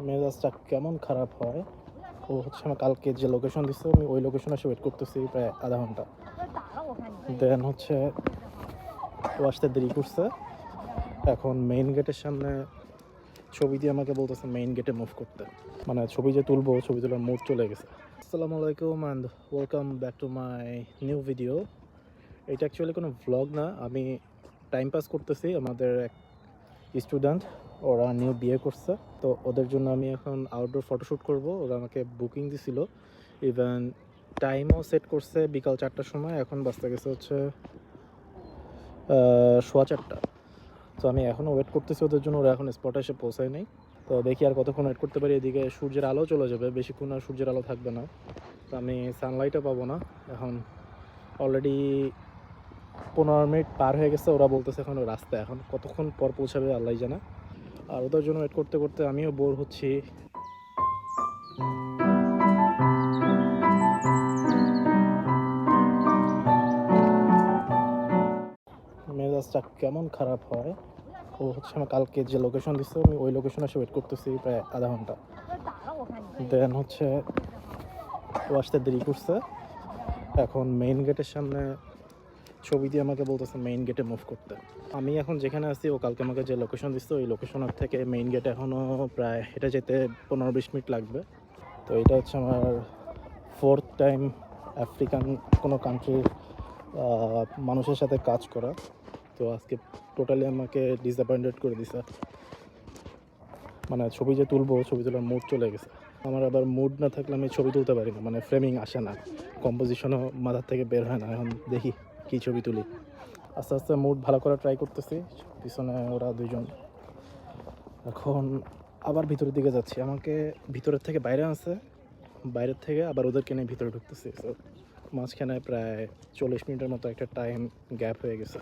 মেজাজটা কেমন খারাপ হয়। ও হচ্ছে আমার কালকে যে লোকেশন দিচ্ছে আমি ওই লোকেশনে এসে ওয়েট করতেছি প্রায় আধা ঘন্টা। দেন হচ্ছে ও আসতে দেরি করছে। এখন মেইন গেটের সামনে ছবি দিয়ে আমাকে বলতেছে মেইন গেটে মুভ করতে। মানে ছবি যে তুলবো, ছবি তোলার মুড চলে গেছে। আসসালামু আলাইকুম and welcome back to my new video. এটা অ্যাকচুয়ালি কোনো ভ্লগ না, আমি টাইম পাস করতেছি। আমাদের এক স্টুডেন্ট, ওরা নিউ বিয়ে করছে, তো ওদের জন্য আমি এখন আউটডোর ফটোশ্যুট করব। ওরা আমাকে বুকিং দিছিল, ইভেন টাইমও সেট করছে বিকাল 4টার সময়। এখন বাজতে গেছে হচ্ছে 4:15। তো আমি এখনও ওয়েট করতেছি ওদের জন্য, ওরা এখন স্পটে এসে পৌঁছায় নাই। তো দেখি আর কতক্ষণ ওয়েট করতে পারি। এদিকে সূর্যের আলো চলে যাবে, বেশিক্ষণ আর সূর্যের আলো থাকবে না, তো আমি সানলাইটও পাবো না। এখন অলরেডি 15 মিনিট পার হয়ে গেছে। ওরা বলতেছে এখন রাস্তা, এখন কতক্ষণ পর পৌঁছাবে আল্লাহ জানে। আর ওদের জন্য ওয়েট করতে করতে আমিও বোর হচ্ছি। মেজাজটা কেমন খারাপ হয়। ও হচ্ছে আমার কালকে যে লোকেশন দিচ্ছে আমি ওই লোকেশনে এসে ওয়েট করতেছি প্রায় আধা ঘন্টা। দেন হচ্ছে ও আসতে দেরি করছে। এখন মেইন গেটের সামনে ছবি দিয়ে আমাকে বলতেছে মেইন গেটে মুভ করতে। আমি এখন যেখানে আছি, ও কালকে আমাকে যে লোকেশন দিচ্ছে ওই লোকেশনের থেকে মেইন গেটে এখনও প্রায় হেঁটে যেতে 15-20 মিনিট লাগবে। তো এটা হচ্ছে আমার 4th টাইম আফ্রিকান কোনো কান্ট্রির মানুষের সাথে কাজ করা। তো আজকে টোটালি আমাকে ডিসঅ্যাপয়েন্টেড করে দিছে। মানে ছবি যে তুলবো, ছবি তোলার মুড চলে গেছে। আমার আবার মুড না থাকলে আমি ছবি তুলতে পারি না, মানে ফ্রেমিং আসে না, কম্পোজিশনও মাথার থেকে বের হয় না। এখন দেখি কী ছবি তুলি। আস্তে আস্তে মুড ভালো করার ট্রাই করতেছি। পিছনে ওরা দুইজন। এখন আবার ভিতরের দিকে যাচ্ছি, আমাকে ভিতরের থেকে বাইরে আনছে, বাইরের থেকে আবার ওদেরকে নিয়ে ভিতরে ঢুকতেছি। তো মাঝখানে প্রায় 40 মিনিটের মতো একটা টাইম গ্যাপ হয়ে গেছে।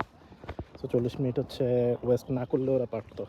তো 40 মিনিট হচ্ছে ওয়েস্ট না করলে ওরা পারতো।